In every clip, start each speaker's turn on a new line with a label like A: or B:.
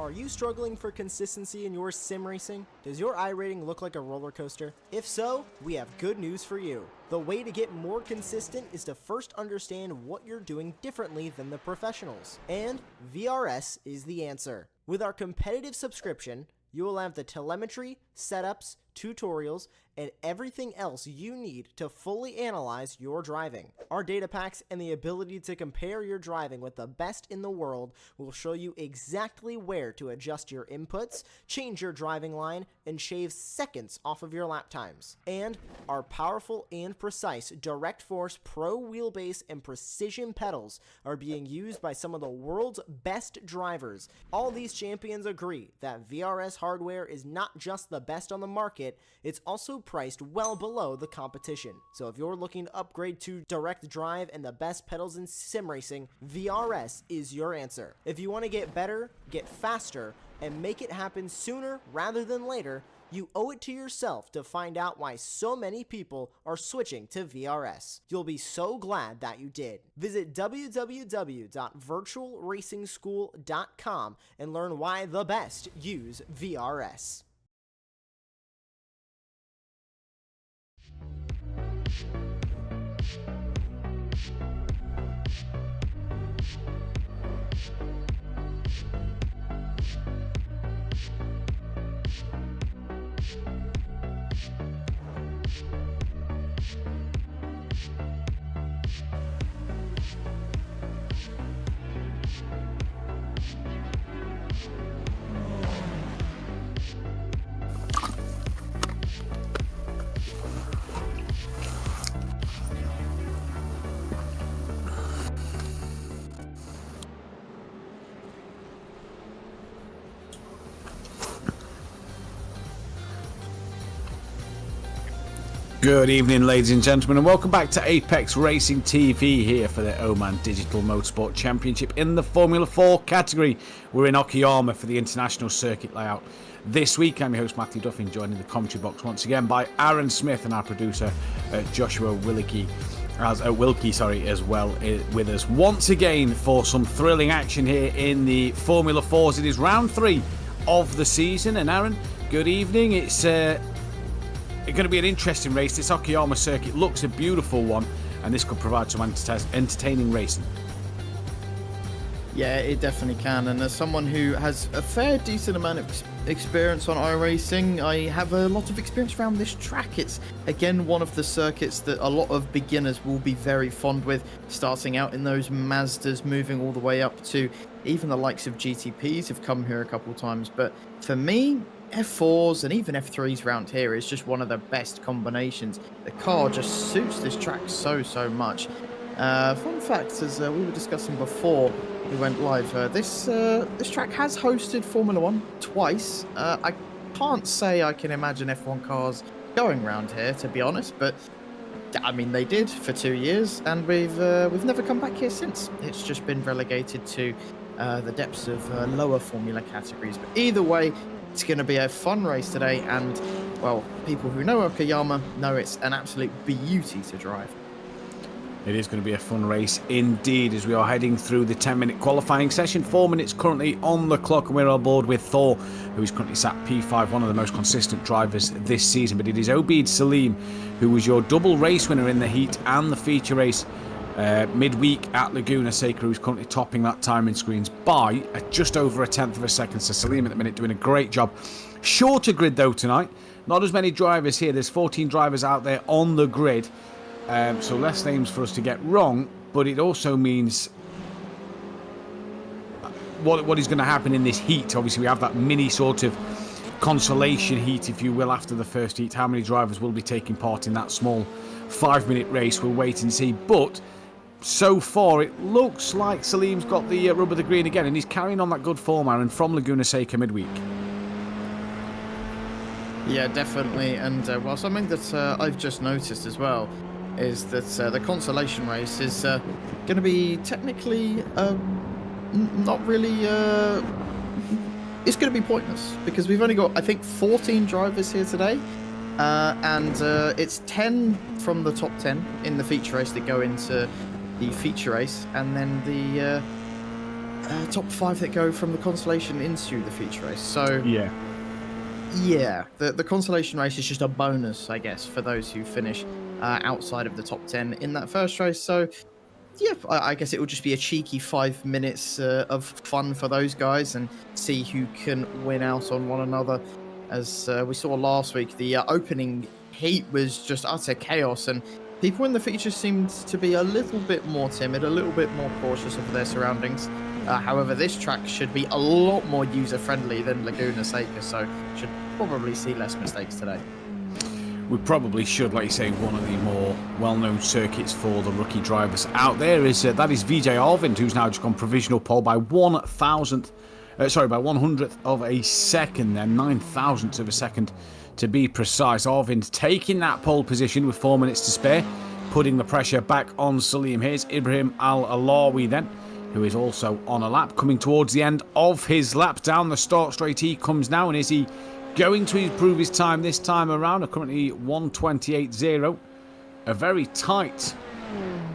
A: Are you struggling for consistency in your sim racing? Does your iRating look like a roller coaster? If so, we have good news for you. The way to get more consistent is to first understand what you're doing differently than the professionals. And VRS is the answer. With our competitive subscription, you will have the telemetry, setups, tutorials, and everything else you need to fully analyze your driving. Our data packs and the ability to compare your driving with the best in the world will show you exactly where to adjust your inputs, change your driving line, and shave seconds off of your lap times. And our powerful and precise Direct Force Pro wheelbase and precision pedals are being used by some of the world's best drivers. All these champions agree that VRS hardware is not just the best on the market, it's also priced well below the competition. So if you're looking to upgrade to direct drive and the best pedals in sim racing, VRS is your answer. If you want to get better, get faster, and make it happen sooner rather than later, you owe it to yourself to find out why so many people are switching to VRS. You'll be so glad that you did. Visit www.virtualracingschool.com and learn why the best use VRS.
B: Good evening, ladies and gentlemen, and welcome back to Apex Racing TV here for the Oman Digital Motorsport Championship in the Formula 4 category. We're in Okayama for the international circuit layout. This week, I'm your host, Matthew Duffin, joined in the commentary box once again by Aaron Smith and our producer, Joshua Wilkie, as well with us once again for some thrilling action here in the Formula 4s. It is round 3 of the season, and Aaron, good evening. It's going to be an interesting race. This Okayama circuit looks a beautiful one, and this could provide some entertaining racing.
C: Yeah, it definitely can. And as someone who has a fair decent amount of experience on iRacing, I have a lot of experience around this track. It's, again, one of the circuits that a lot of beginners will be very fond with, starting out in those Mazdas, moving all the way up to even the likes of GTPs have come here a couple of times. But for me, F4s and even F3s around here is just one of the best combinations. The car just suits this track so much. Fun fact, as we were discussing before we went live, this track has hosted Formula 1 twice. I can't say I can imagine F1 cars going around here, to be honest, but I mean, they did for 2 years, and we've never come back here since. It's just been relegated to the depths of lower Formula categories. But either way, it's going to be a fun race today, and, well, people who know Okayama know it's an absolute beauty to drive.
B: It is going to be a fun race indeed as we are heading through the 10-minute qualifying session. 4 minutes currently on the clock, and we're on board with Thor, who is currently sat P5, one of the most consistent drivers this season. But it is Obeid Salim, who was your double race winner in the heat and the feature race midweek at Laguna Seca, who's currently topping that timing screens by just over 1/10 of a second. So Salim at the minute doing a great job. Shorter grid though tonight, not as many drivers here. There's 14 drivers out there on the grid, so less names for us to get wrong, but it also means what is going to happen in this heat. Obviously we have that mini sort of consolation heat, if you will, after the first heat. How many drivers will be taking part in that small 5-minute race, we'll wait and see. But so far, it looks like Salim's got the rub of the green again, and he's carrying on that good form, Aaron, from Laguna Seca midweek.
C: Yeah, definitely. And well, something that I've just noticed as well is that the consolation race is going to be technically not really... it's going to be pointless, because we've only got, I think, 14 drivers here today. And it's 10 from the top 10 in the feature race that go into the feature race, and then top 5 that go from the consolation into the feature race. So
B: Yeah.
C: the consolation race is just a bonus, I guess, for those who finish outside of the top 10 in that first race. So yeah, I guess it will just be a cheeky 5 minutes of fun for those guys and see who can win out on one another. As we saw last week, the opening heat was just utter chaos, and people in the feature seemed to be a little bit more timid, a little bit more cautious of their surroundings. However, this track should be a lot more user-friendly than Laguna Seca, so should probably see less mistakes today.
B: We probably should, like you say, one of the more well-known circuits for the rookie drivers out there is that is Vijay Arvind, who's now just gone provisional pole by 100th of a second, then 9,000th of a second to be precise. Arvind taking that pole position with 4 minutes to spare, putting the pressure back on Salim. Here's Ibrahim Al-Alawi then, who is also on a lap, coming towards the end of his lap. Down the start straight he comes now, and is he going to improve his time this time around? Currently 1:28.0. A very tight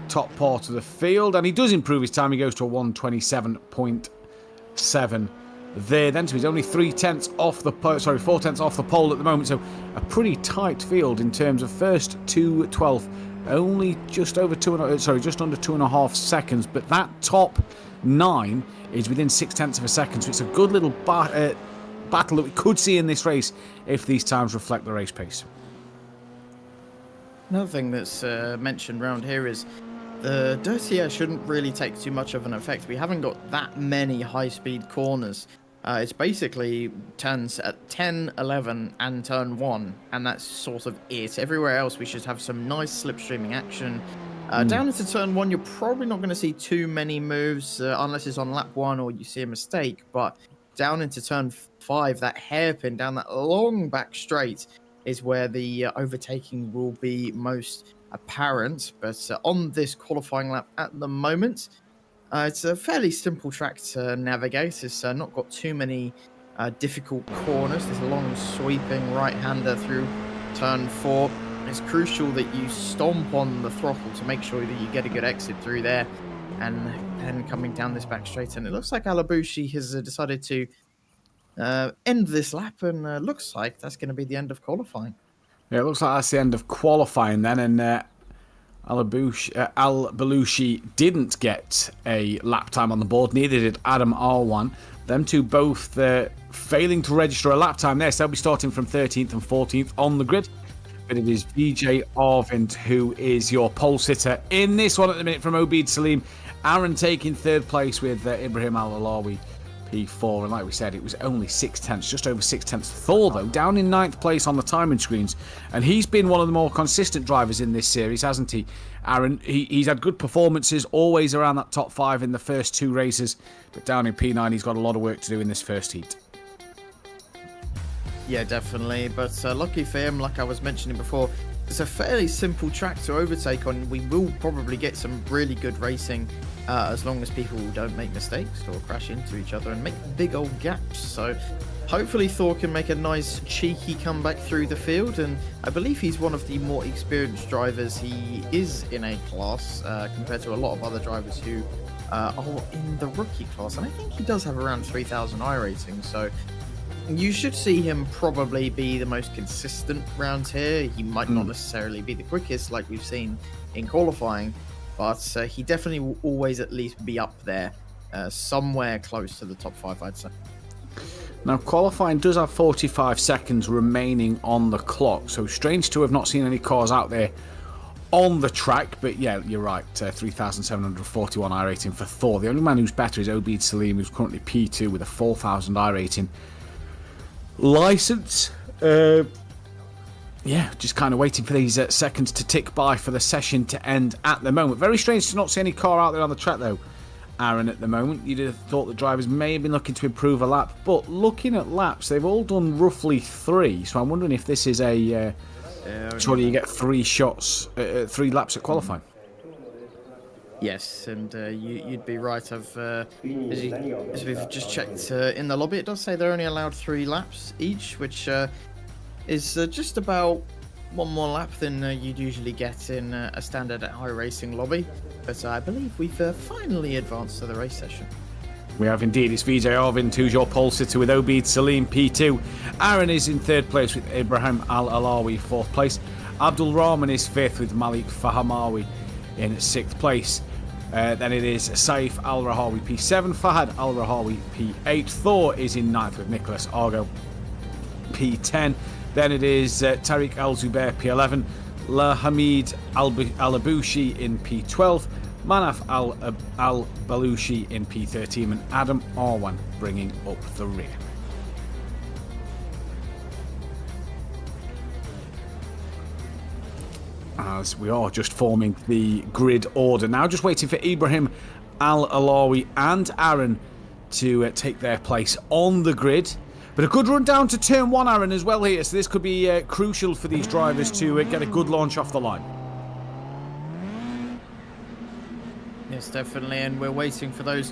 B: top part of the field, and he does improve his time. He goes to a 1:27.7 there then, so he's only 4 tenths off the pole at the moment. So a pretty tight field in terms of first to 12th, only just under 2.5 seconds. But that top 9 is within 6 tenths of a second, so it's a good little battle that we could see in this race if these times reflect the race pace.
C: Another thing that's mentioned around here is the dirty air shouldn't really take too much of an effect. We haven't got that many high-speed corners. It's basically turns at 10, 11, and turn 1, and that's sort of it. Everywhere else, we should have some nice slipstreaming action. Down into turn 1, you're probably not going to see too many moves unless it's on lap 1 or you see a mistake, but down into turn 5, that hairpin down that long back straight is where the overtaking will be most apparent. But on this qualifying lap at the moment, it's a fairly simple track to navigate. It's not got too many difficult corners. There's a long sweeping right-hander through turn 4. It's crucial that you stomp on the throttle to make sure that you get a good exit through there. And then coming down this back straight, and it looks like Alabushi has decided to end this lap, and looks like that's going to be the end of qualifying.
B: Yeah, it looks like that's the end of qualifying then, and Al-Balushi didn't get a lap time on the board, neither did Adam Arwan. Them two both failing to register a lap time there, so they'll be starting from 13th and 14th on the grid. But it is Vijay Arvind who is your pole sitter in this one at the minute from Obeid Salim. Aaron taking 3rd place with Ibrahim Al-Alawi P4, and like we said, it was only 6 tenths, just over 6 tenths. Thor, though, down in 9th place on the timing screens, and he's been one of the more consistent drivers in this series, hasn't he, Aaron? He's had good performances, always around that top 5 in the first 2 races, but down in P9, he's got a lot of work to do in this first heat.
C: Yeah, definitely, but lucky for him, like I was mentioning before, it's a fairly simple track to overtake on. We will probably get some really good racing as long as people don't make mistakes or crash into each other and make big old gaps. So hopefully Thor can make a nice cheeky comeback through the field, and I believe he's one of the more experienced drivers he is in a class compared to a lot of other drivers who are in the rookie class, and I think he does have around 3,000 iRacing, so you should see him probably be the most consistent round here. He might not necessarily be the quickest like we've seen in qualifying, but he definitely will always at least be up there, somewhere close to the top 5, I'd say.
B: Now, qualifying does have 45 seconds remaining on the clock, so strange to have not seen any cars out there on the track, but yeah, you're right, 3,741 iRating for Thor. The only man who's better is Obeid Salim, who's currently P2 with a 4,000 iRating license. Yeah, just kind of waiting for these seconds to tick by for the session to end at the moment. Very strange to not see any car out there on the track, though, Aaron, at the moment. You'd have thought the drivers may have been looking to improve a lap, but looking at laps, they've all done roughly 3, so I'm wondering if this is a surely you get 3 shots, 3 laps at qualifying.
C: Yes, and you'd be right. As we've just checked in the lobby, it does say they're only allowed 3 laps each, which is just about 1 more lap than you'd usually get in a standard iRacing lobby. But I believe we've finally advanced to the race session.
B: We have indeed. It's VJ Arvind, who's your pole sitter with Obeid Salim P2. Aaron is in 3rd place with Ibrahim Al-Alawi 4th place. Abdul Rahman is 5th with Malik Fahamawi in 6th place. Then it is Saif Al-Rahawi P7, Fahad Al-Rahawi P8. Thor is in 9th with Nicholas Argo P10. Then it is Tariq Al-Zubair P11, Lahamid Al-Abushi in P12, Manaf Al-Balushi in P13, and Adam Arwan bringing up the rear. As we are just forming the grid order now, just waiting for Ibrahim Al-Alawi and Aaron to take their place on the grid. But a good run down to turn 1, Aaron, as well here, so this could be crucial for these drivers to get a good launch off the line.
C: Yes, definitely, and we're waiting for those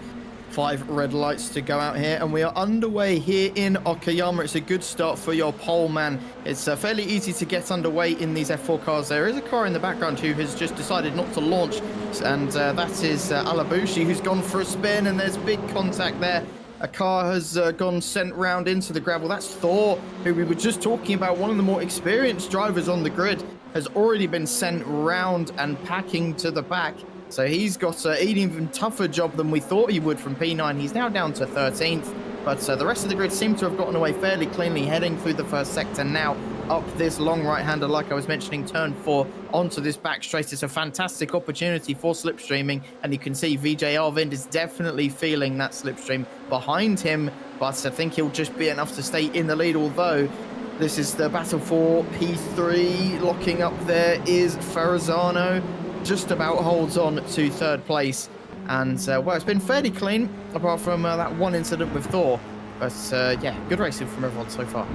C: 5 red lights to go out here, and we are underway here in Okayama. It's a good start for your pole man. It's fairly easy to get underway in these F4 cars. There is a car in the background who has just decided not to launch, and that is Alabushi, who's gone for a spin, and there's big contact there. A car has gone sent round into the gravel. That's Thor, who we were just talking about, one of the more experienced drivers on the grid, has already been sent round and packing to the back. So he's got an even tougher job than we thought he would from P9. He's now down to 13th, but the rest of the grid seem to have gotten away fairly cleanly, heading through the first sector now up this long right-hander, like I was mentioning, turn 4 onto this back straight. It's a fantastic opportunity for slipstreaming, and you can see VJ Arvind is definitely feeling that slipstream behind him, but I think he'll just be enough to stay in the lead, although this is the battle for P3. Locking up there is Ferrazano. Just about holds on to 3rd place, and well, it's been fairly clean apart from that one incident with Thor, but yeah, good racing from everyone so far.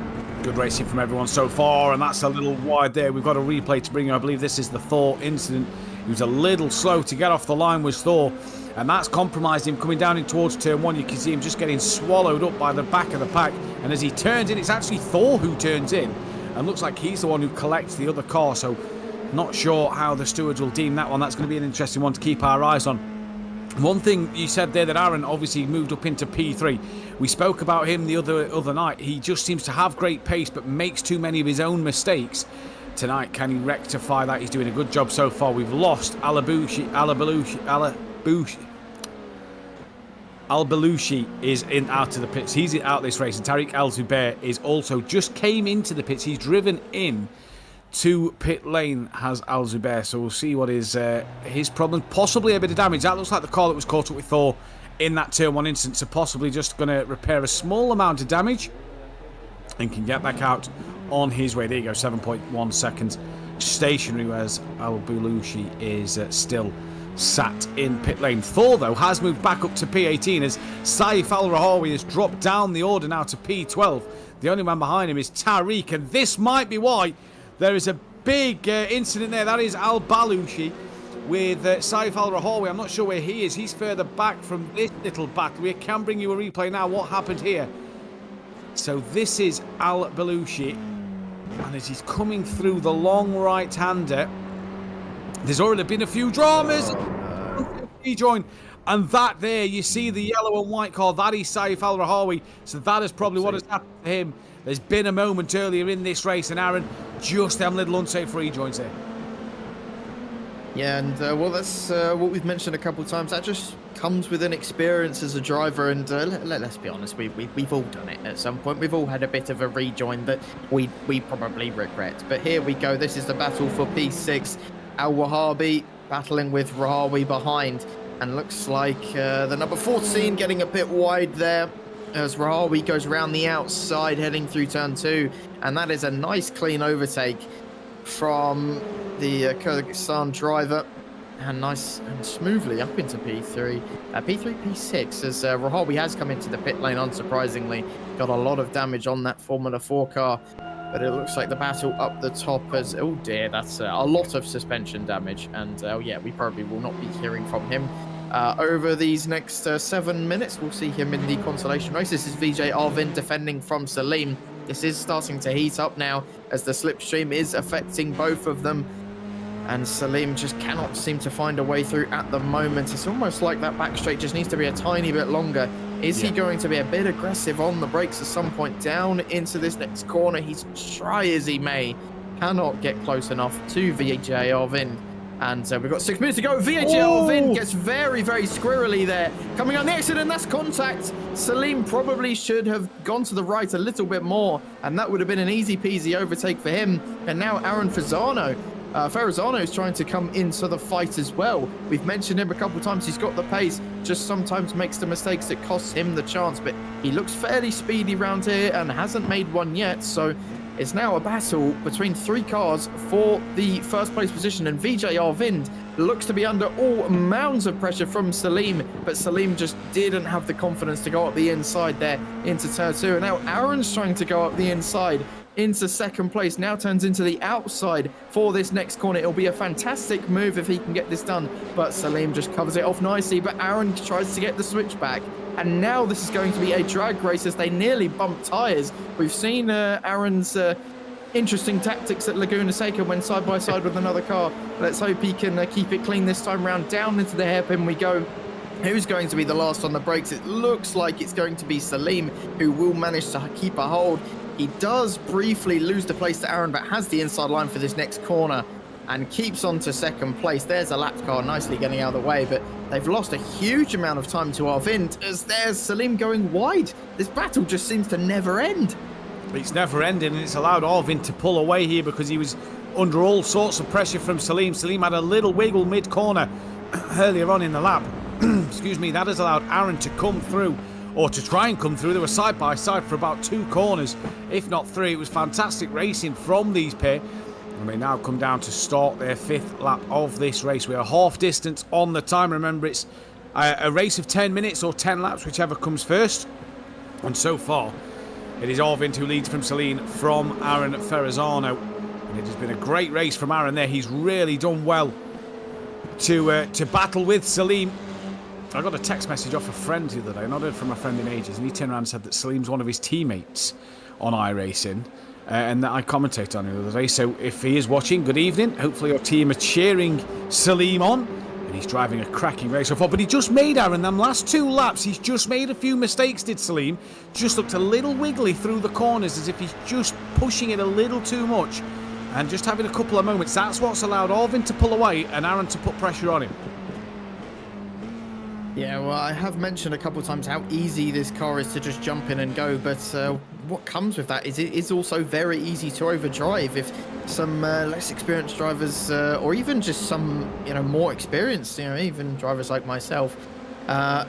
B: Good racing from everyone so far, and that's a little wide there. We've got a replay to bring you. I believe this is the Thor incident. He was a little slow to get off the line with Thor, and that's compromised him coming down in towards turn 1. You can see him just getting swallowed up by the back of the pack, and as he turns in, it's actually Thor who turns in, and looks like he's the one who collects the other car. So not sure how the stewards will deem that one. That's going to be an interesting one to keep our eyes on. One thing you said there, that Aaron obviously moved up into P3. We spoke about him the other night. He just seems to have great pace, but makes too many of his own mistakes. Tonight, can he rectify that? He's doing a good job so far. We've lost Al-Balushi is out of the pits. He's out this race, and Tariq Al-Zubair is also just came into the pits. He's driven in to pit lane, has Al-Zubair, so we'll see what is his problem. Possibly a bit of damage. That looks like the car that was caught up with Thor in that turn 1 incident, so possibly just going to repair a small amount of damage and can get back out on his way. There you go, 7.1 seconds stationary, whereas Al-Balushi is still sat in pit lane. Thor, though, has moved back up to P18 as Saif Al-Rahawi has dropped down the order now to P12. The only man behind him is Tariq, and this might be why there is a big incident there. That is Al-Balushi with Saif Al-Rahawi. I'm not sure where he is. He's further back from this little battle. We can bring you a replay now. What happened here? So this is Al-Balushi, and as he's coming through the long right-hander, there's already been a few dramas. Rejoin, and that there, you see the yellow and white car. That is Saif Al-Rahawi. So that is probably what has happened to him. There's been a moment earlier in this race, and Aaron just them little unsafe rejoins there.
C: Yeah, and well, that's what we've mentioned a couple of times. That just comes with an experience as a driver, and let's be honest, we've all done it at some point. We've all had a bit of a rejoin that we probably regret. But here we go. This is the battle for P6. Al-Wahabi battling with Rahawi behind, and looks like the number 14 getting a bit wide there as Rahawi goes around the outside heading through turn 2, and that is a nice clean overtake from the Kyrgyzstan driver, and nice and smoothly up into P3, P6 as Rahawi has come into the pit lane, unsurprisingly. Got a lot of damage on that Formula 4 car, but it looks like the battle up the top as, oh dear, that's a lot of suspension damage, and yeah, we probably will not be hearing from him over these next 7 minutes. We'll see him in the consolation race. This is VJ Arvind defending from Salim. This is starting to heat up now as the slipstream is affecting both of them, and Salim just cannot seem to find a way through at the moment. It's almost like that back straight just needs to be a tiny bit longer Is he going to be a bit aggressive on the brakes at some point down into this next corner? He's try as he may, cannot get close enough to VJ Arvind. And we've got 6 minutes to go. VJ Arvind gets very, very squirrely there. Coming on the exit, and that's contact. Salim probably should have gone to the right a little bit more, and that would have been an easy peasy overtake for him. And now Aaron Ferrazzano is trying to come into the fight as well. We've mentioned him a couple of times. He's got the pace, just sometimes makes the mistakes that cost him the chance, but he looks fairly speedy around here and hasn't made one yet. So it's now a battle between 3 cars for the first place position, and VJ Arvind looks to be under all mounds of pressure from Salim, but Salim just didn't have the confidence to go up the inside there into turn 2. And now Aaron's trying to go up the inside into second place, now turns into the outside for this next corner. It'll be a fantastic move if he can get this done, but Salim just covers it off nicely, but Aaron tries to get the switch back. And now this is going to be a drag race as they nearly bump tyres. We've seen Aaron's interesting tactics at Laguna Seca when side by side with another car. Let's hope he can keep it clean this time round. Down into the hairpin we go. Who's going to be the last on the brakes? It looks like it's going to be Salim, who will manage to keep a hold. He does briefly lose the place to Aaron, but has the inside line for this next corner and keeps on to second place. There's a lapped car nicely getting out of the way, but they've lost a huge amount of time to Arvind as there's Salim going wide. This battle just seems to never end.
B: It's never ending, and it's allowed Arvind to pull away here because he was under all sorts of pressure from Salim. Salim had a little wiggle mid-corner earlier on in the lap. Excuse me, that has allowed Aaron to come through, or to try and come through. They were side by side for about 2 corners, if not 3. It was fantastic racing from these pair. And they now come down to start their 5th lap of this race. We are half distance on the time. Remember, it's a race of 10 minutes or 10 laps, whichever comes first. And so far, it is Arvind who leads from Salim from Aaron Ferrazzano. And it has been a great race from Aaron there. He's really done well to battle with Salim. I got a text message off a friend the other day, not heard from a friend in ages, and he turned around and said that Salim's one of his teammates on iRacing, and that I commentated on it the other day. So if he is watching, good evening. Hopefully your team are cheering Salim on, and he's driving a cracking race so far. But he just made, Aaron, them last 2 laps, he's just made a few mistakes, did Salim. Just looked a little wiggly through the corners, as if he's just pushing it a little too much, and just having a couple of moments. That's what's allowed Arvind to pull away and Aaron to put pressure on him.
C: Yeah, well, I have mentioned a couple of times how easy this car is to just jump in and go, but what comes with that is it is also very easy to overdrive. If some less experienced drivers, or even just some, more experienced, even drivers like myself,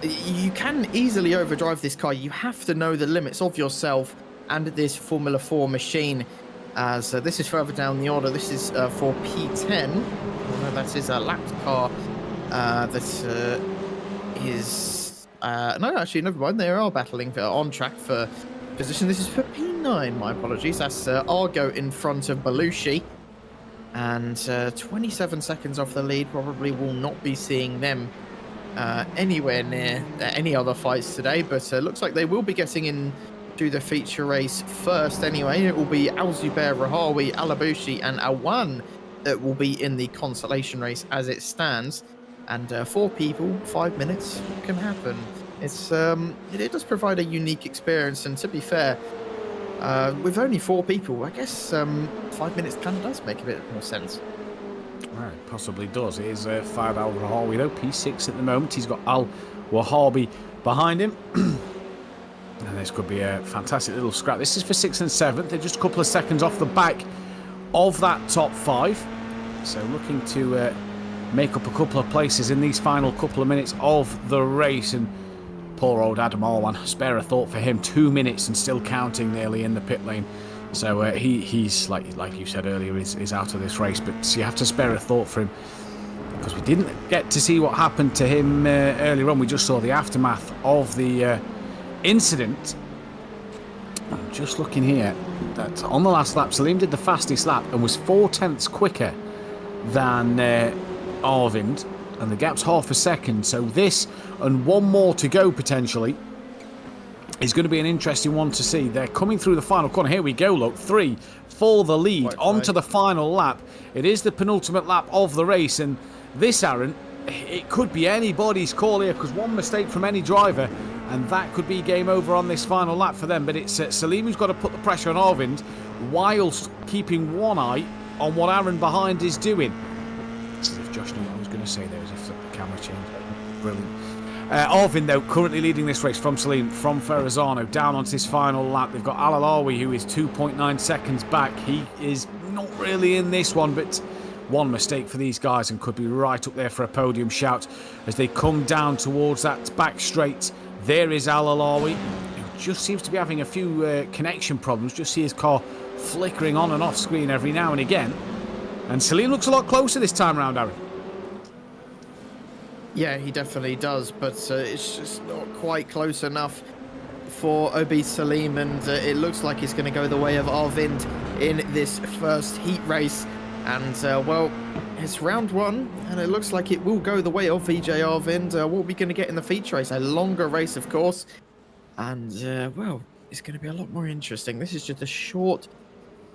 C: you can easily overdrive this car. You have to know the limits of yourself and this Formula 4 machine. As this is further down the order. This is for P10. Oh, no, that is a lapped car. Is no, actually, never mind. They are battling on track for position. This is for P9. My apologies. That's Argo in front of Belushi, and 27 seconds off the lead. Probably will not be seeing them anywhere near any other fights today. But looks like they will be getting in to the feature race first. Anyway, it will be Al-Zubair, Rahawi, Alabushi, and Awan that will be in the consolation race as it stands. And 4 people, 5 minutes, what can happen? It's it does provide a unique experience, and to be fair, with only 4 people, I guess 5 minutes kind of does make a bit more sense.
B: Right, possibly does. It is 5 Al-Rahawi though, P6 at the moment. He's got Al-Wahabi behind him. And this could be a fantastic little scrap. This is for 6th and 7th. They're just a couple of seconds off the back of that top 5. So looking to make up a couple of places in these final couple of minutes of the race. And poor old Adam Alwan, spare a thought for him. 2 minutes and still counting nearly in the pit lane. So he's like you said earlier, is out of this race. But you have to spare a thought for him, because we didn't get to see what happened to him earlier on. We just saw the aftermath of the incident. I'm just looking here that on the last lap, Salim did the fastest lap and was 4/10 quicker than Arvind, and the gap's half a second. So this and 1 more to go potentially is going to be an interesting one to see. They're coming through the final corner. Here we go, look, 3 for the lead onto the final lap. It is the penultimate lap of the race, and this, Aaron, it could be anybody's call here, because 1 mistake from any driver and that could be game over on this final lap for them. But it's Salim who's got to put the pressure on Arvind, whilst keeping one eye on what Aaron behind is doing. It's as if Josh knew what I was going to say there, as if the camera changed. Brilliant. Arvind, though, currently leading this race from Salim, from Ferrazano, down onto this final lap. They've got Al-Alawi, who is 2.9 seconds back. He is not really in this one, but one mistake for these guys and could be right up there for a podium shout as they come down towards that back straight. There is Al-Alawi, who just seems to be having a few connection problems. Just see his car flickering on and off screen every now and again. And Salim looks a lot closer this time around, Aaron.
C: Yeah, he definitely does, but it's just not quite close enough for Obi Salim, and it looks like it's going to go the way of Arvind in this first heat race. And, well, it's round one, and it looks like it will go the way of VJ Arvind. What are we going to get in the feature race? A longer race, of course. And, well, it's going to be a lot more interesting. This is just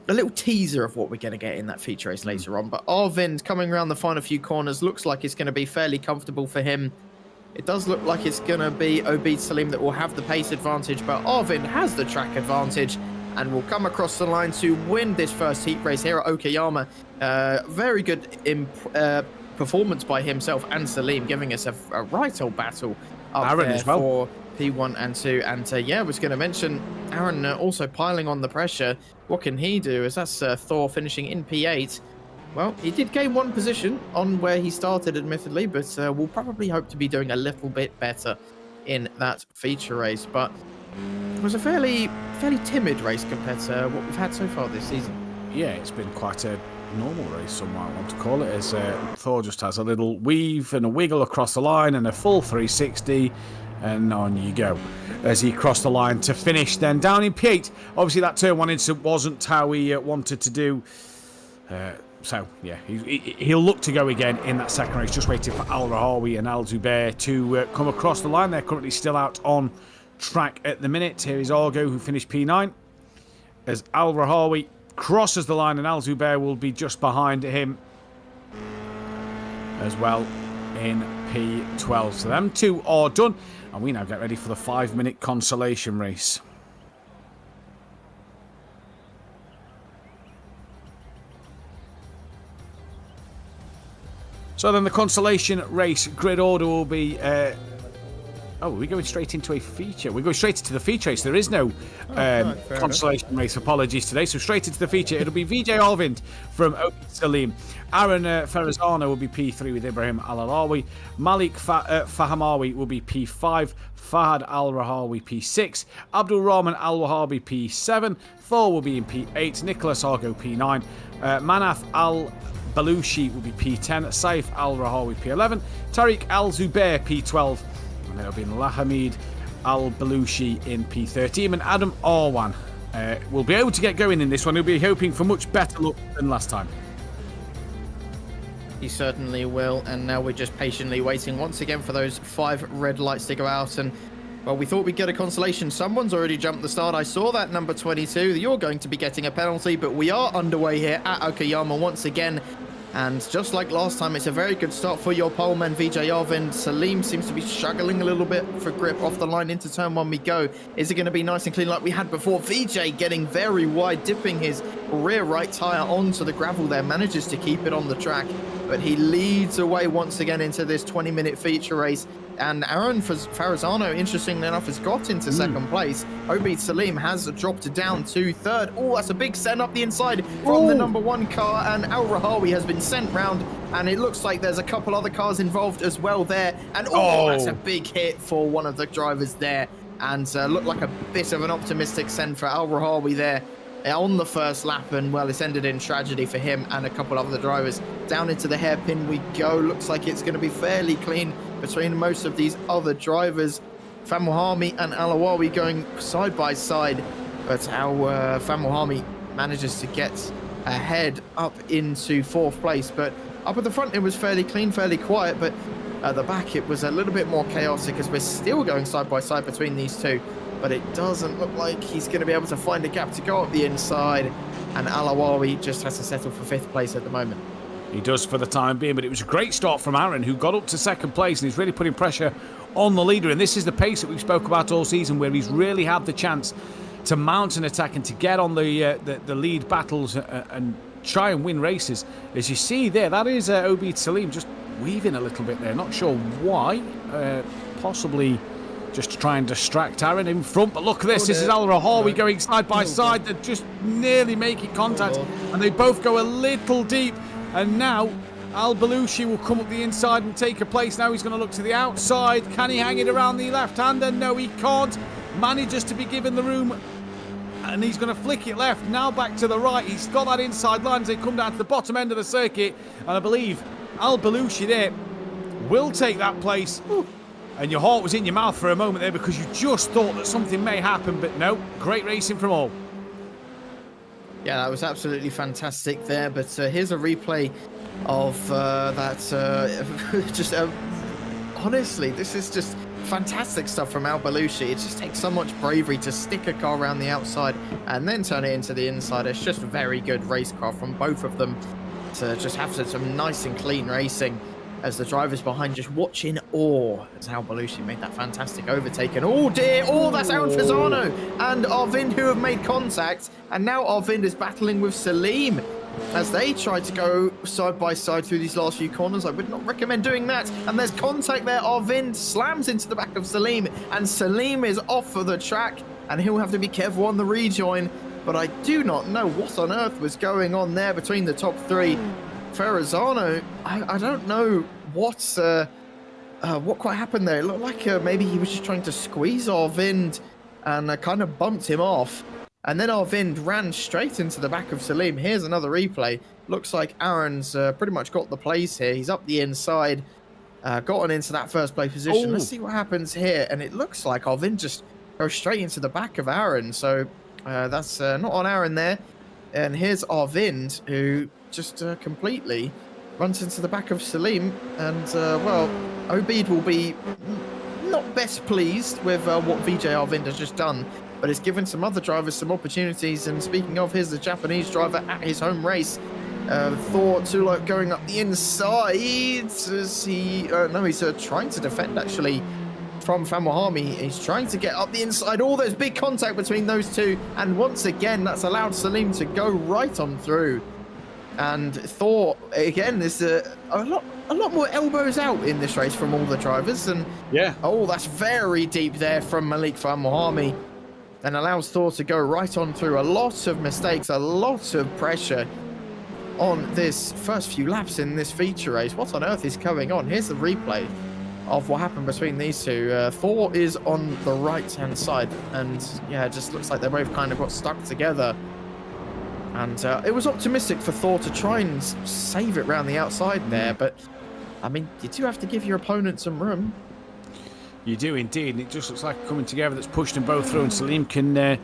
C: a little teaser of what we're going to get in that feature race later on. But Arvind coming around the final few corners looks like it's going to be fairly comfortable for him. It does look like it's going to be Obi Salim that will have the pace advantage, but Arvind has the track advantage and will come across the line to win this first heat race here at Okayama. Very good performance by himself and Salim, giving us a right old battle up
B: Aaron
C: there
B: as well
C: for P1 and 2. And yeah, I was going to mention Aaron also piling on the pressure. What can he do? As that's Thor finishing in P8. Well, he did gain one position on where he started, admittedly, but we'll probably hope to be doing a little bit better in that feature race. But it was a fairly timid race compared to what we've had so far this season.
B: Yeah, it's been quite a normal race, some might want to call it, as Thor just has a little weave and a wiggle across the line and a full 360, and on you go as he crossed the line to finish then down in P8. Obviously that turn one incident wasn't how he wanted to do, so yeah, he'll look to go again in that second race, just waiting for Al Rahawi and Al Zubair to come across the line. They're currently still out on track at the minute. Here is Argo, who finished P9, as Al Rahawi crosses the line, and Al Zubair will be just behind him as well in P12. So them two are done, and we now get ready for the 5-minute consolation race. So then the consolation race grid order will be... oh, we're going straight into a feature. We're going straight into the feature race. There is no consolation race, apologies today. So straight into the feature. It'll be VJ Arvind from Obi Salim. Aaron Ferrazano will be P3 with Ibrahim Al-Alawi. Malik Fahamawi will be P5. Fahad Al-Rahawi P6. Abdul Rahman Al-Wahabi P7. Thor will be in P8. Nicholas Argo P9. Manaf Al-Balushi will be P10. Saif Al-Rahawi P11. Tariq Al-Zubair P12. And there'll be Lahamid Al-Balushi in P13, and Adam Arwan will be able to get going in this one. He'll be hoping for much better luck than last time.
C: He certainly will, and now we're just patiently waiting once again for those 5 red lights to go out. And well, we thought we'd get a consolation. Someone's already jumped the start. I saw that, number 22. You're going to be getting a penalty, but we are underway here at Okayama once again. And just like last time, it's a very good start for your poleman, VJ Arvind. Salim seems to be struggling a little bit for grip. Off the line into turn 1 we go. Is it going to be nice and clean like we had before? VJ getting very wide, dipping his rear right tyre onto the gravel there. Manages to keep it on the track, but he leads away once again into this 20-minute feature race. And Aaron Ferrazano, interestingly enough, has got into second place. Obi Salim has dropped down to third. Oh, that's a big send up the inside from the number 1 car, and Al Rahawi has been sent round, and it looks like there's a couple other cars involved as well there. And that's a big hit for one of the drivers there, and looked like a bit of an optimistic send for Al Rahawi there on the first lap, and well, it's ended in tragedy for him and a couple of other drivers. Down into the hairpin we go. Looks like it's going to be fairly clean between most of these other drivers. Famuhami and Alawawi going side by side, but our Famuhami manages to get ahead up into 4th place. But up at the front it was fairly clean, fairly quiet, but at the back it was a little bit more chaotic as we're still going side by side between these two. But it doesn't look like he's going to be able to find a gap to go up the inside, and Alawawi just has to settle for 5th place at the moment.
B: He does for the time being, but it was a great start from Aaron, who got up to second place and he's really putting pressure on the leader. And this is the pace that we've spoke about all season, where he's really had the chance to mount an attack and to get on the lead battles and try and win races. As you see there, that is Obeid Salim just weaving a little bit there. Not sure why. Possibly just to try and distract Aaron in front. But look at this. This is Al Rahawi going side by side. They're just nearly making contact. And they both go a little deep. And now Al Belushi will come up the inside and take a place. Now he's going to look to the outside. Can he hang it around the left-hander? No, he can't. Manages to be given the room. And he's going to flick it left. Now back to the right. He's got that inside line as they come down to the bottom end of the circuit. And I believe Al Belushi there will take that place. And your heart was in your mouth for a moment there because you just thought that something may happen. But no, great racing from all.
C: Yeah, that was absolutely fantastic there. But here's a replay of that. Honestly, this is just fantastic stuff from Al Belushi. It just takes so much bravery to stick a car around the outside and then turn it into the inside. It's just very good racecraft from both of them to just have some nice and clean racing as the drivers behind just watch in awe as Al Belushi made that fantastic overtake. And oh dear, that's Aaron Fasano and Arvind who have made contact. And now Arvind is battling with Salim as they try to go side by side through these last few corners. I would not recommend doing that. And there's contact there. Arvind slams into the back of Salim, and Salim is off for the track, and he'll have to be careful on the rejoin. But I do not know what on earth was going on there between the top three. Ferrazzano, I don't know what quite happened there. It looked like maybe he was just trying to squeeze Arvind and kind of bumped him off. And then Arvind ran straight into the back of Salim. Here's another replay. Looks like Aaron's pretty much got the place here. He's up the inside, gotten into that first place position. Let's see what happens here. And it looks like Arvind just goes straight into the back of Aaron. So that's not on Aaron there. And here's Arvind, who just completely runs into the back of Salim. And, well, Obeid will be not best pleased with what VJ Arvind has just done. But it's given some other drivers some opportunities. And speaking of, here's the Japanese driver at his home race. Thor Tulok going up the inside as he... no, he's trying to defend, actually, from Famuhami. He's trying to get up the inside. Oh, there's big contact between those two. And once again, that's allowed Salim to go right on through. And Thor, again, there's a lot more elbows out in this race from all the drivers. And
B: yeah.
C: Oh, that's very deep there from Malik Famuhami. And allows Thor to go right on through. A lot of mistakes, a lot of pressure on this first few laps in this feature race. What on earth is going on? Here's the replay of what happened between these two. Thor is on the right-hand side. And yeah, it just looks like they both kind of got stuck together. And it was optimistic for Thor to try and save it round the outside there. But, I mean, you do have to give your opponent some room.
B: You do indeed, and it just looks like coming together that's pushed them both through, and Salim can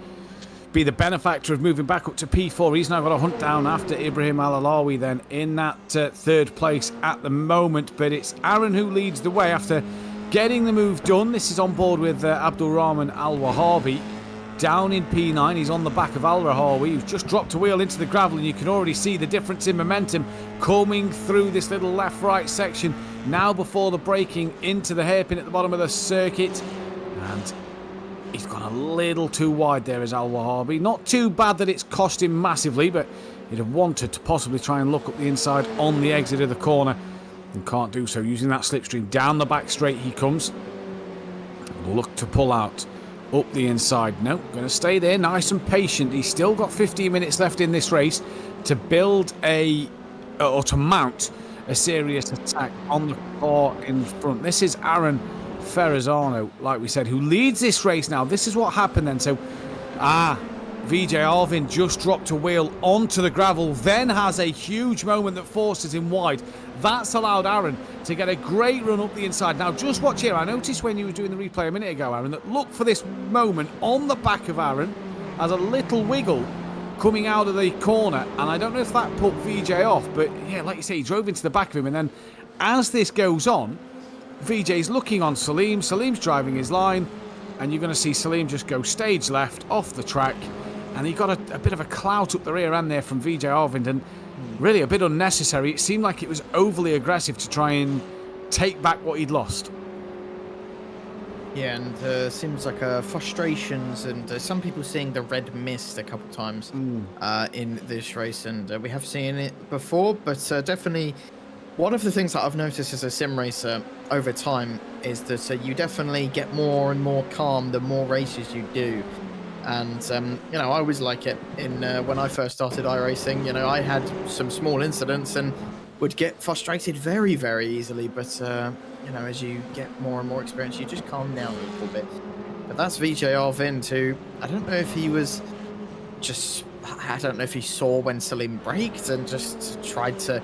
B: be the benefactor of moving back up to P4. He's now got a hunt down after Ibrahim Al-Alawi then in that third place at the moment, but it's Aaron who leads the way after getting the move done. This is on board with Abdul Rahman Al-Wahabi down in P9. He's on the back of Al-Rahawi, who's just dropped a wheel into the gravel, and you can already see the difference in momentum coming through this little left-right section now before the braking into the hairpin at the bottom of the circuit. And he's gone a little too wide there as Al-Wahabi. Not too bad that it's cost him massively, but he'd have wanted to possibly try and look up the inside on the exit of the corner and can't do so. Using that slipstream down the back straight he comes. Look to pull out up the inside. No, going to stay there nice and patient. He's still got 15 minutes left in this race to build or to mount a serious attack on the car in front. This is Aaron Ferrazzano, like we said, who leads this race now. This is what happened then. So, VJ Arvind just dropped a wheel onto the gravel, then has a huge moment that forces him wide. That's allowed Aaron to get a great run up the inside. Now, just watch here. I noticed when you were doing the replay a minute ago, Aaron, that look for this moment on the back of Aaron as a little wiggle coming out of the corner, and I don't know if that put VJ off, but yeah, like you say, he drove into the back of him, and then as this goes on, VJ's looking on Salim, Salim's driving his line, and you're going to see Salim just go stage left off the track, and he got a bit of a clout up the rear end there from VJ Arvind, and really a bit unnecessary. It seemed like it was overly aggressive to try and take back what he'd lost.
C: Yeah, and seems like frustrations and some people seeing the red mist a couple times in this race, and we have seen it before, but definitely one of the things that I've noticed as a sim racer over time is that you definitely get more and more calm the more races you do. And, you know, I always like it in when I first started iRacing. You know, I had some small incidents and would get frustrated very, very easily, but you know, as you get more and more experience, you just calm down a little bit. But that's VJ Arvind, who I don't know if he was just, I don't know if he saw when Salim braked and just tried to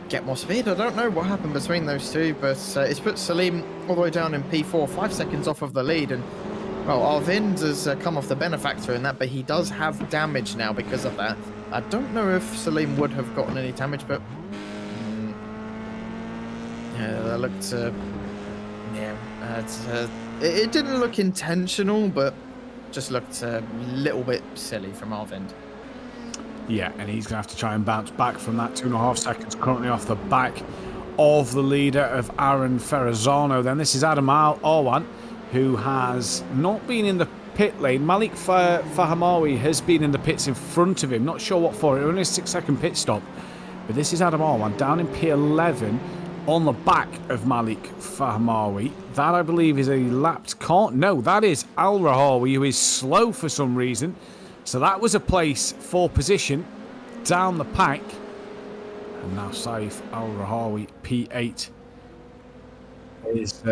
C: get more speed. I don't know what happened between those two, but it's put Salim all the way down in P4, 5 seconds off of the lead. And well, Arvind has come off the benefactor in that, but he does have damage now because of that. I don't know if Salim would have gotten any damage, but yeah, that looked, it didn't look intentional, but just looked a little bit silly from Arvind.
B: Yeah, and he's going to have to try and bounce back from that 2.5 seconds currently off the back of the leader of Aaron Ferrazzano. Then this is Adam Arwan, who has not been in the pit lane. Malik Fahamawi has been in the pits in front of him. Not sure what for. It only a 6-second pit stop. But this is Adam Arwan down in P11 on the back of Malik Fahamawi. That, I believe, is a lapped car. No, that is Al Rahawi, who is slow for some reason. So that was a place for position down the pack. And now Saif Al Rahawi, P8, is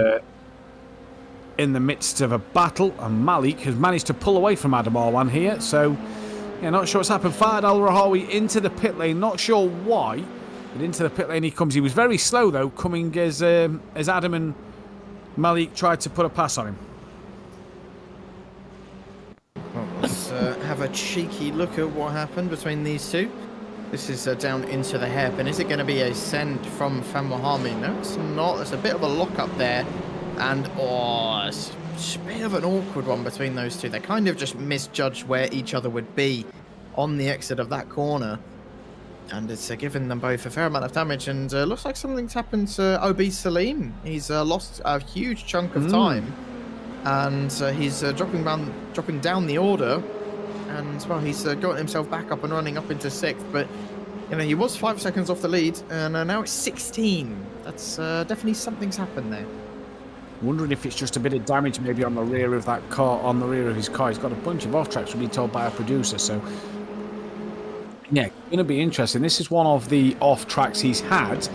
B: in the midst of a battle. And Malik has managed to pull away from Adam Arwan here. So, yeah, not sure what's happened. Fired Al Rahawi into the pit lane. Not sure why. But into the pit lane he comes. He was very slow, though, coming as Adam and Malik tried to put a pass on him.
C: Well, let's have a cheeky look at what happened between these two. This is down into the hairpin. Is it going to be a send from Famahami? No, it's not. There's a bit of a lock-up there. And, oh, it's a bit of an awkward one between those two. They kind of just misjudged where each other would be on the exit of that corner. And it's given them both a fair amount of damage. And looks like something's happened to OB Salim. He's lost a huge chunk of time. And he's dropping down the order. And, well, he's got himself back up and running up into 6th. But, you know, he was 5 seconds off the lead. And now it's 16. That's definitely something's happened there.
B: Wondering if it's just a bit of damage maybe on the rear of that car, on the rear of his car. He's got a bunch of off-tracks, we've been told by our producer. So, yeah, going to be interesting. This is one of the off-tracks he's had.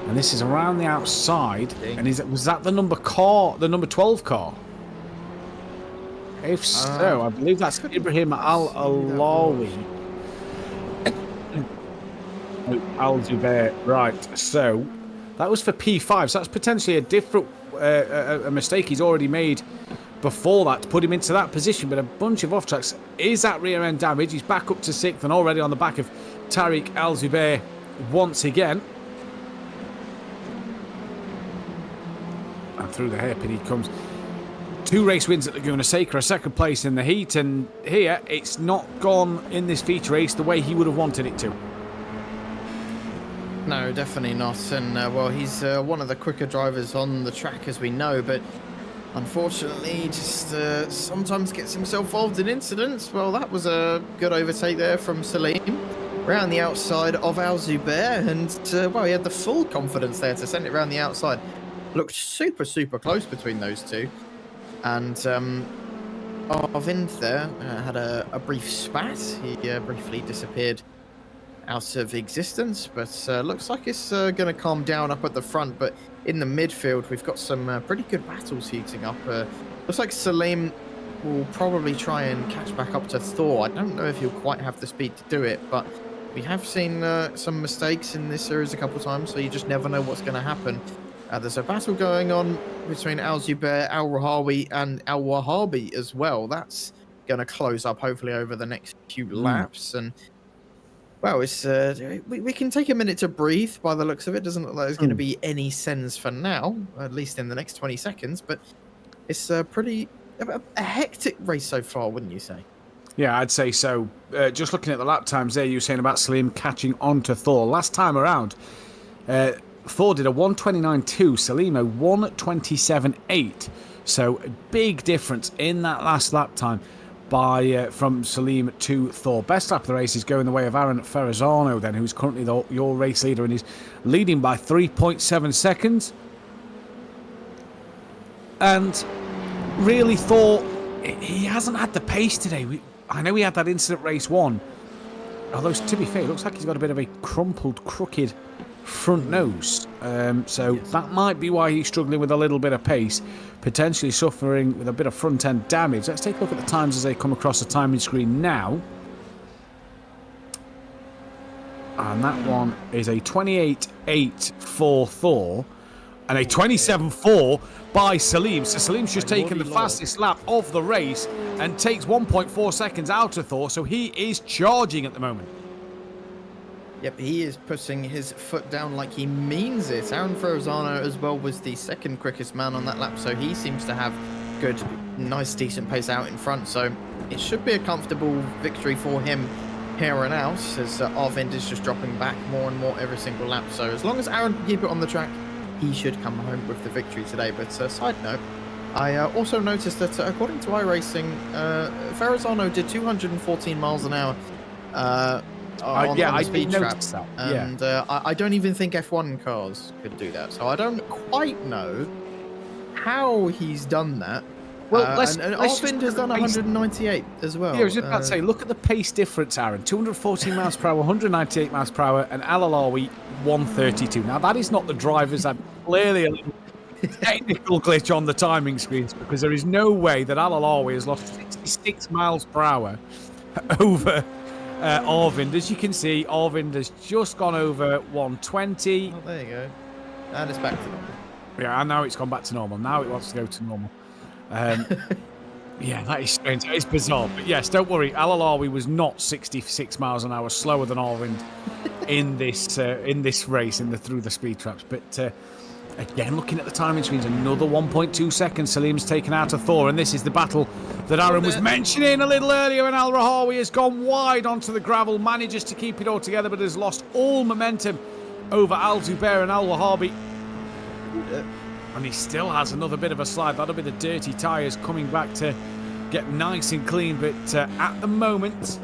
B: And this is around the outside. And was that the number 12 car? If so, I believe that's Ibrahim Al-Alawi. Al-Zubair. Right, so that was for P5. So that's potentially a different a mistake he's already made before that to put him into that position. But a bunch of off-tracks. Is that rear-end damage? He's back up to 6th and already on the back of Tariq Al-Zubair once again. And through the hairpin he comes. 2 race wins at Laguna Seca, a 2nd place in the heat, and here it's not gone in this feature race the way he would have wanted it to.
C: No, definitely not. And well, he's one of the quicker drivers on the track, as we know, but unfortunately he just sometimes gets himself involved in incidents. Well, that was a good overtake there from Salim around the outside of Al Zubair, and well, he had the full confidence there to send it around the outside. Looked super, super close between those two. And Arvind there had a brief spat. He briefly disappeared out of existence, but looks like it's going to calm down up at the front. But in the midfield, we've got some pretty good battles heating up. Looks like Salim will probably try and catch back up to Thor. I don't know if he'll quite have the speed to do it, but we have seen some mistakes in this series a couple of times, so you just never know what's going to happen. There's a battle going on between Al Zubair, Al Rahawi, and Al Wahabi as well. That's going to close up hopefully over the next few laps. And well, it's we can take a minute to breathe by the looks of it. Doesn't look like there's going to be any sends for now, at least in the next 20 seconds. But it's a hectic race so far, wouldn't you say?
B: Yeah, I'd say so. Just looking at the lap times there, you were saying about Salim catching on to Thor. Last time around, Thor did a 1:29.2, Salim a 1:27.8. So a big difference in that last lap time from Salim to Thor. Best lap of the race is going the way of Aaron Ferrazzano then, who's currently your race leader and is leading by 3.7 seconds. And really Thor, he hasn't had the pace today. I know he had that incident race 1. Although, to be fair, it looks like he's got a bit of a crumpled, crooked front nose. So that might be why he's struggling with a little bit of pace, potentially suffering with a bit of front-end damage. Let's take a look at the times as they come across the timing screen now. And that one is a 28.8 for Thor and a 27.4 by Salim. So Salim's just taken the fastest lap of the race and takes 1.4 seconds out of Thor, so he is charging at the moment.
C: Yep, he is putting his foot down like he means it. Aaron Ferrazzano as well was the second quickest man on that lap, so he seems to have good, nice, decent pace out in front. So it should be a comfortable victory for him here and out, as Arvind is just dropping back more and more every single lap. So as long as Aaron can keep it on the track, he should come home with the victory today. But side note, I also noticed that according to iRacing, Ferrazzano did 214 miles an hour on the speed trap. And I don't even think F1 cars could do that. So I don't quite know how he's done that. Well, and Arvind has done 198 as well.
B: Yeah, I was just about to say, look at the pace difference, Aaron. 214 miles per hour, 198 miles per hour, and Al Alawi 132. Now, that is not the drivers. That clearly a little technical glitch on the timing screens, because there is no way that Al Alawi has lost 66 miles per hour over Arvind. As you can see, Arvind has just gone over 120.
C: Oh, there you go. And it's back to normal.
B: Yeah, and now it's gone back to normal. Now it wants to go to normal. Yeah, that is strange. That is bizarre. But yes, don't worry. Al Alawi was not 66 miles an hour slower than Arvind in this race through the speed traps. But again, looking at the timing screens, another 1.2 seconds Salim's taken out of Thor, and this is the battle that Aaron was mentioning a little earlier. And Al Rahawi has gone wide onto the gravel, manages to keep it all together, but has lost all momentum over Al Zubair and Al Wahabi. And he still has another bit of a slide. That'll be the dirty tyres coming back to get nice and clean. But at the moment,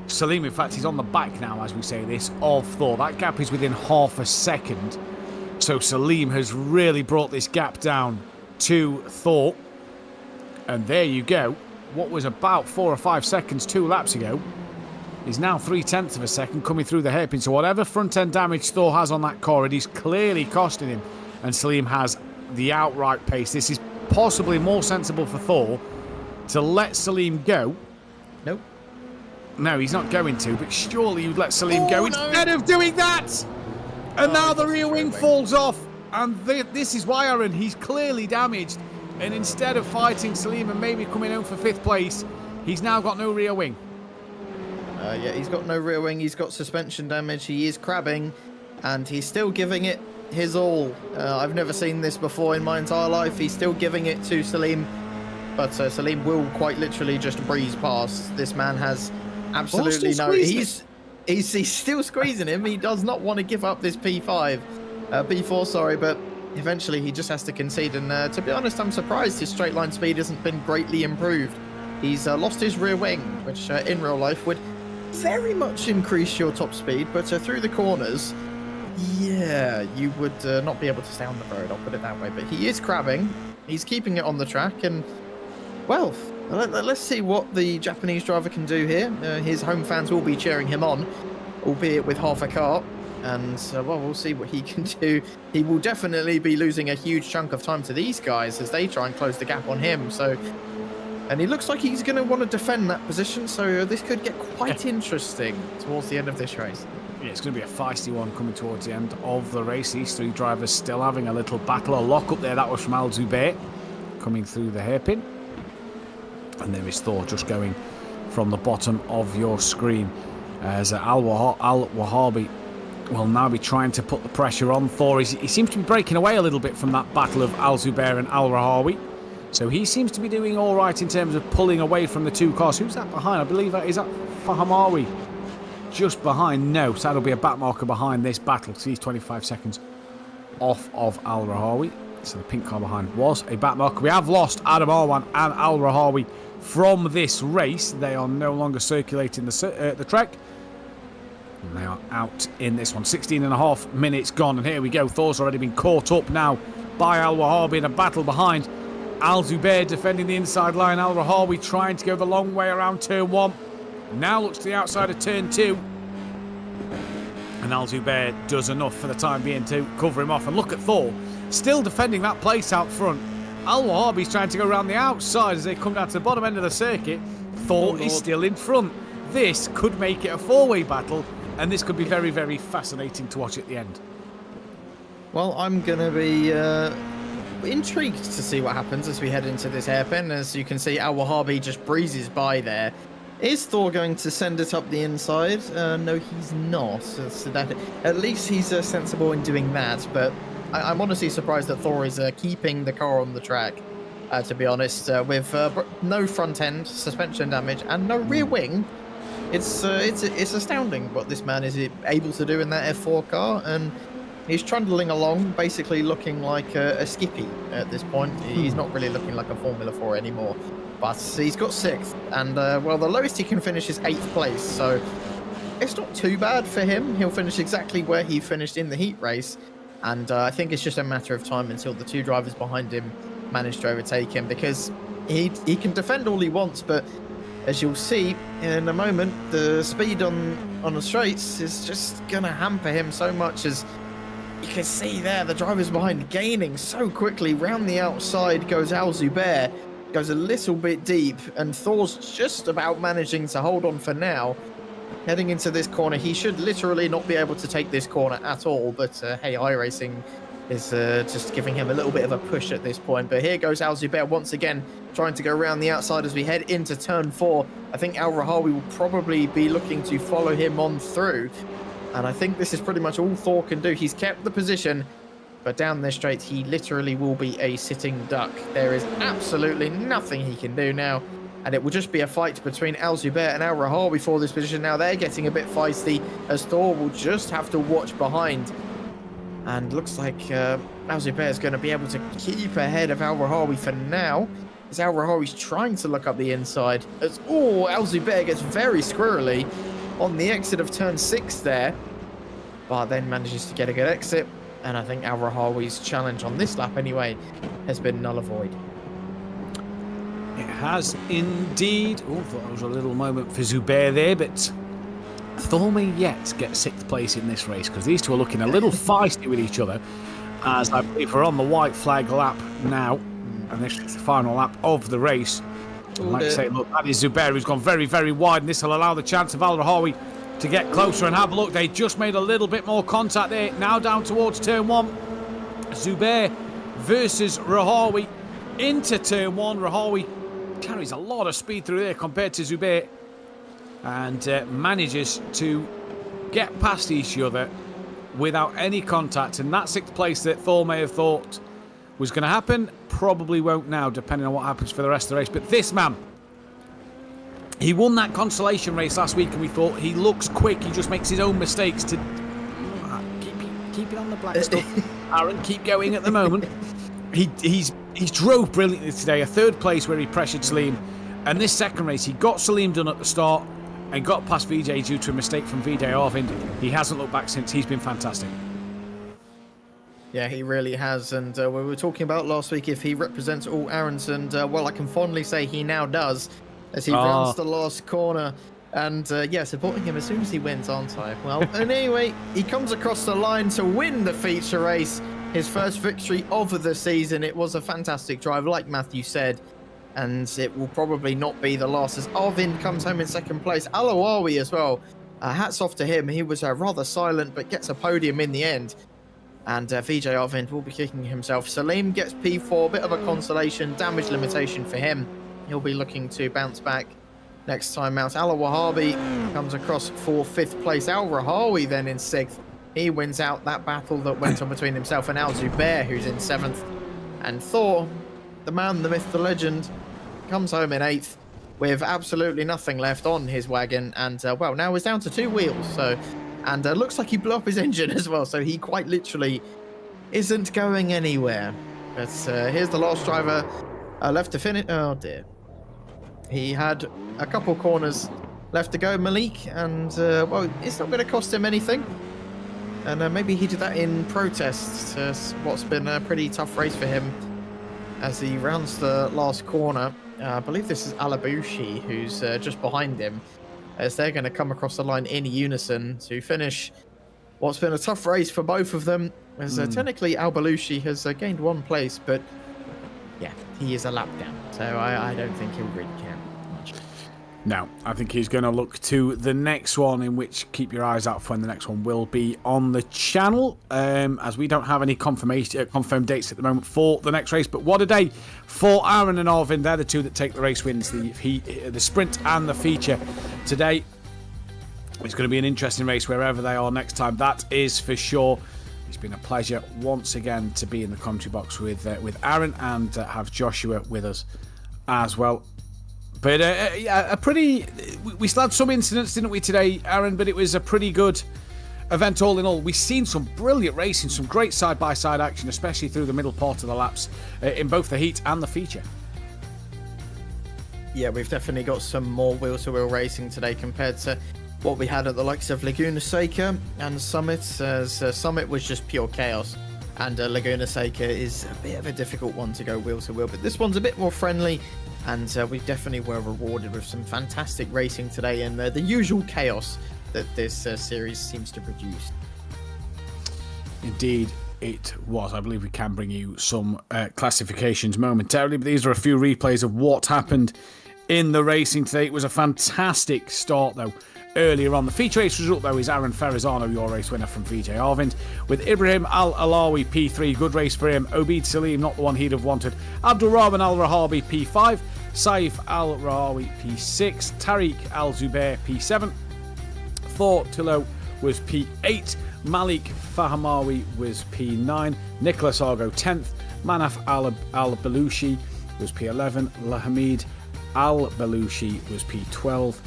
B: Salim, in fact, he's on the back now, as we say this, of Thor. That gap is within half a second. So Salim has really brought this gap down to Thor. And there you go. What was about 4 or 5 seconds 2 laps ago is now 0.3 of a second coming through the hairpin. So whatever front-end damage Thor has on that car, it is clearly costing him. And Salim has the outright pace. This is possibly more sensible for Thor to let Salim go.
C: Nope.
B: No, he's not going to, but surely you'd let Salim go instead of doing that. And now the rear wing falls off. And this is why, Aaron, he's clearly damaged. And instead of fighting Salim and maybe coming home for 5th place, he's now got no rear wing.
C: Yeah, he's got no rear wing. He's got suspension damage. He is crabbing. And he's still giving it his all. I've never seen this before in my entire life. He's still giving it to Salim, but Salim will quite literally just breeze past. This man has absolutely no. He's still squeezing him. He does not want to give up this P4, sorry, but eventually he just has to concede. And to be honest, I'm surprised his straight line speed hasn't been greatly improved. He's lost his rear wing, which in real life would very much increase your top speed, but through the corners, yeah, you would not be able to stay on the road, I'll put it that way. But he is crabbing. He's keeping it on the track. And, well, let's see what the Japanese driver can do here. His home fans will be cheering him on, albeit with half a car. And, well, we'll see what he can do. He will definitely be losing a huge chunk of time to these guys as they try and close the gap on him. So, and he looks like he's going to want to defend that position. So this could get quite interesting towards the end of this race.
B: Yeah, it's going to be a feisty one coming towards the end of the race. These three drivers still having a little battle. A lock up there, that was from Al Zubair coming through the hairpin. And there is Thor just going from the bottom of your screen. As Al Wahabi will now be trying to put the pressure on Thor. He seems to be breaking away a little bit from that battle of Al Zubair and Al Rahawi. So he seems to be doing all right in terms of pulling away from the two cars. Who's that behind? I believe that is that Fahamawi just behind. No, so that'll be a back marker behind this battle. So he's 25 seconds off of Al Rahawi. So the pink car behind was a back marker. We have lost Adam Arwan and Al Rahawi from this race. They are no longer circulating the track. And they are out in this one. 16.5 minutes gone. And here we go. Thor's already been caught up now by Al Rahawi in a battle behind. Al Zubair defending the inside line. Al Rahawi trying to go the long way around turn 1. Now looks to the outside of turn 2. And Al Zubair does enough for the time being to cover him off. And look at Thor, still defending that place out front. Al Wahabi's trying to go around the outside as they come down to the bottom end of the circuit. Thor is still in front. This could make it a four-way battle, and this could be very, very fascinating to watch at the end.
C: Well, I'm going to be intrigued to see what happens as we head into this hairpin. As you can see, Al Wahabi just breezes by there. Is Thor going to send it up the inside? No, he's not. So that, at least he's sensible in doing that, but I'm honestly surprised that Thor is keeping the car on the track, to be honest. With no front end, suspension damage, and no rear wing, it's astounding what this man is able to do in that F4 car, and he's trundling along, basically looking like a skippy at this point. He's not really looking like a Formula 4 anymore. But he's got 6th, and well, the lowest he can finish is 8th place, so it's not too bad for him. He'll finish exactly where he finished in the heat race, and I think it's just a matter of time until the two drivers behind him manage to overtake him, because he can defend all he wants, but as you'll see in a moment, the speed on the straights is just going to hamper him so much. As you can see there, the drivers behind gaining so quickly. Round the outside goes Al Zubair. Goes a little bit deep, and Thor's just about managing to hold on for now. Heading into this corner, he should literally not be able to take this corner at all, but hey, iRacing is just giving him a little bit of a push at this point. But here goes Al Zubair once again, trying to go around the outside as we head into turn 4. I think Al Rahawi will probably be looking to follow him on through, and I think this is pretty much all Thor can do. He's kept the position, but down this straight, he literally will be a sitting duck. There is absolutely nothing he can do now. And it will just be a fight between Al Zubair and Al Rahawi for this position. Now they're getting a bit feisty, as Thor will just have to watch behind. And looks like Al Zubair is going to be able to keep ahead of Al Rahawi for now, as Al Rahawi's trying to look up the inside. As Al Zubair gets very squirrely on the exit of turn 6 there, but then manages to get a good exit. And I think Al Rahawi's challenge on this lap anyway has been null and void.
B: It has indeed. Oh, thought that was a little moment for Zubair there, but Thor may yet get 6th place in this race, because these two are looking a little feisty with each other, as I believe we're on the white flag lap now, and this is the final lap of the race. And like I say, look, that is Zubair, who's gone very, very wide, and this will allow the chance of Al Rahawi to get closer. And have a look, they just made a little bit more contact there. Now down towards turn 1. Zubair versus Rahawi into turn 1. Rahawi carries a lot of speed through there compared to Zubair, and manages to get past each other without any contact. And that 6th place that Thor may have thought was going to happen probably won't now, depending on what happens for the rest of the race. But this man, he won that consolation race last week, and we thought he looks quick. He just makes his own mistakes. To keep it on the black stuff, Aaron. Keep going at the moment. He's drove brilliantly today. A 3rd place where he pressured Salim, and this 2nd race he got Salim done at the start and got past Vijay due to a mistake from Vijay Arvind. He hasn't looked back since. He's been fantastic.
C: Yeah, he really has. And we were talking about last week if he represents all Aaron's, and well, I can fondly say he now does, as he rounds the last corner. And yeah, supporting him as soon as he wins, aren't I? Well, and anyway, he comes across the line to win the feature race, his first victory of the season. It was a fantastic drive, like Matthew said, and it will probably not be the last, as Arvind comes home in 2nd place. Alawawi as well. Hats off to him. He was rather silent, but gets a podium in the end. And Vijay Arvind will be kicking himself. Salim gets P4, a bit of a consolation, damage limitation for him. He'll be looking to bounce back next time out. Al Wahabi comes across for 5th place. Al Rahawi then in 6th. He wins out that battle that went on between himself and Al Zubair, who's in 7th. And Thor the man, the myth, the legend, comes home in 8th with absolutely nothing left on his wagon, and well, now he's down to 2 wheels. So, and looks like he blew up his engine as well. So he quite literally isn't going anywhere. But here's the last driver left to finish. Oh dear. He had a couple corners left to go, Malik, and well, it's not going to cost him anything. And maybe he did that in protest to what's been a pretty tough race for him as he rounds the last corner. I believe this is Alabushi who's just behind him, as they're going to come across the line in unison to finish what's been a tough race for both of them. As technically Al-Balushi has gained 1 place, but yeah, he is a lap down, so I don't think he'll really care much.
B: No, I think he's going to look to the next one, in which keep your eyes out for when the next one will be on the channel, as we don't have any confirmed dates at the moment for the next race. But what a day for Aaron and Arvin. They're the two that take the race wins, the sprint and the feature today. It's going to be an interesting race wherever they are next time, that is for sure. It's been a pleasure once again to be in the commentary box with Aaron, and have Joshua with us as well. But yeah, we still had some incidents, didn't we, today, Aaron? But it was a pretty good event all in all. We've seen some brilliant racing, some great side-by-side action, especially through the middle part of the laps, in both the heat and the feature.
C: Yeah, we've definitely got some more wheel-to-wheel racing today compared to what we had at the likes of Laguna Seca and Summit, as Summit was just pure chaos, and Laguna Seca is a bit of a difficult one to go wheel-to-wheel, but this one's a bit more friendly, and we definitely were rewarded with some fantastic racing today, and the usual chaos that this series seems to produce.
B: Indeed it was. I believe we can bring you some classifications momentarily, but these are a few replays of what happened in the racing today. It was a fantastic start, though, earlier on. The feature race result, though, is Aaron Ferrazano, your race winner from VJ Arvind, with Ibrahim Al-Alawi P3, good race for him. Obid Salim, not the one he'd have wanted. Abdul Rahman Al-Rahabi P5, Saif Al-Rahawi P6, Tariq Al-Zubair P7, Thor Tilo was P8, Malik Fahamawi was P9, Nicholas Argo 10th, Manaf Al-Balushi was P11, Lahamid Al-Balushi was P12,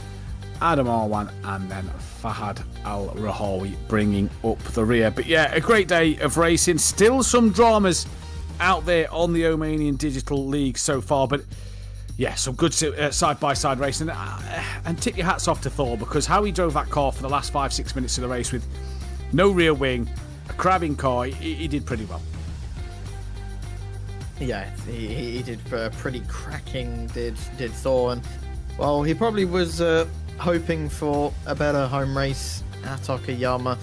B: Adam Arwan, and then Fahad Al-Rahawi bringing up the rear. But yeah, a great day of racing. Still some dramas out there on the Omanian Digital League so far, but yeah, some good side-by-side racing. And tip your hats off to Thor, because how he drove that car for the last 5-6 minutes of the race with no rear wing, a crabbing car, he did pretty well.
C: Yeah, he did pretty cracking, did Thor, and well, he probably was hoping for a better home race at Okayama.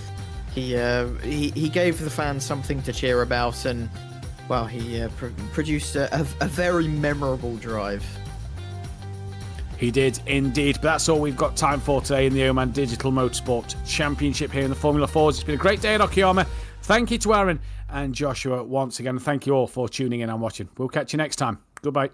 C: He gave the fans something to cheer about, and well, he produced a very memorable drive.
B: He did indeed, but that's all we've got time for today in the Oman Digital Motorsport Championship here in the Formula 4s. It's been a great day at Okayama. Thank you to Aaron and Joshua once again. Thank you all for tuning in and watching. We'll catch you next time. Goodbye.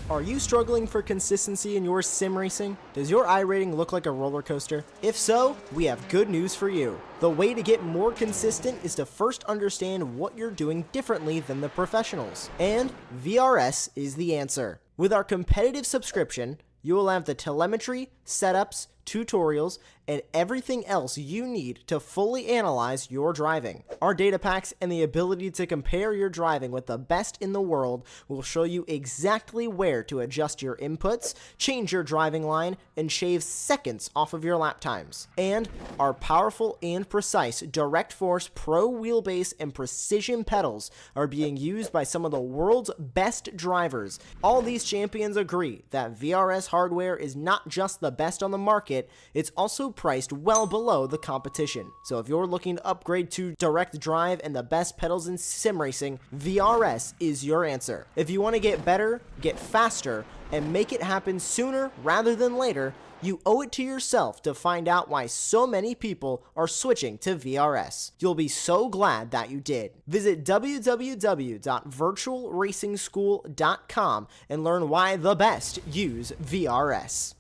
A: Are you struggling for consistency in your sim racing? Does your iRating look like a roller coaster? If so, we have good news for you. The way to get more consistent is to first understand what you're doing differently than the professionals. And VRS is the answer. With our competitive subscription, you will have the telemetry, setups, tutorials, and everything else you need to fully analyze your driving. Our data packs and the ability to compare your driving with the best in the world will show you exactly where to adjust your inputs, change your driving line, and shave seconds off of your lap times. And our powerful and precise Direct Force Pro wheelbase and precision pedals are being used by some of the world's best drivers. All these champions agree that VRS hardware is not just the best on the market, it's also priced well below the competition. So if you're looking to upgrade to direct drive and the best pedals in sim racing, VRS is your answer. If you want to get better, get faster, and make it happen sooner rather than later, you owe it to yourself to find out why so many people are switching to VRS. You'll be so glad that you did. Visit www.virtualracingschool.com and learn why the best use VRS.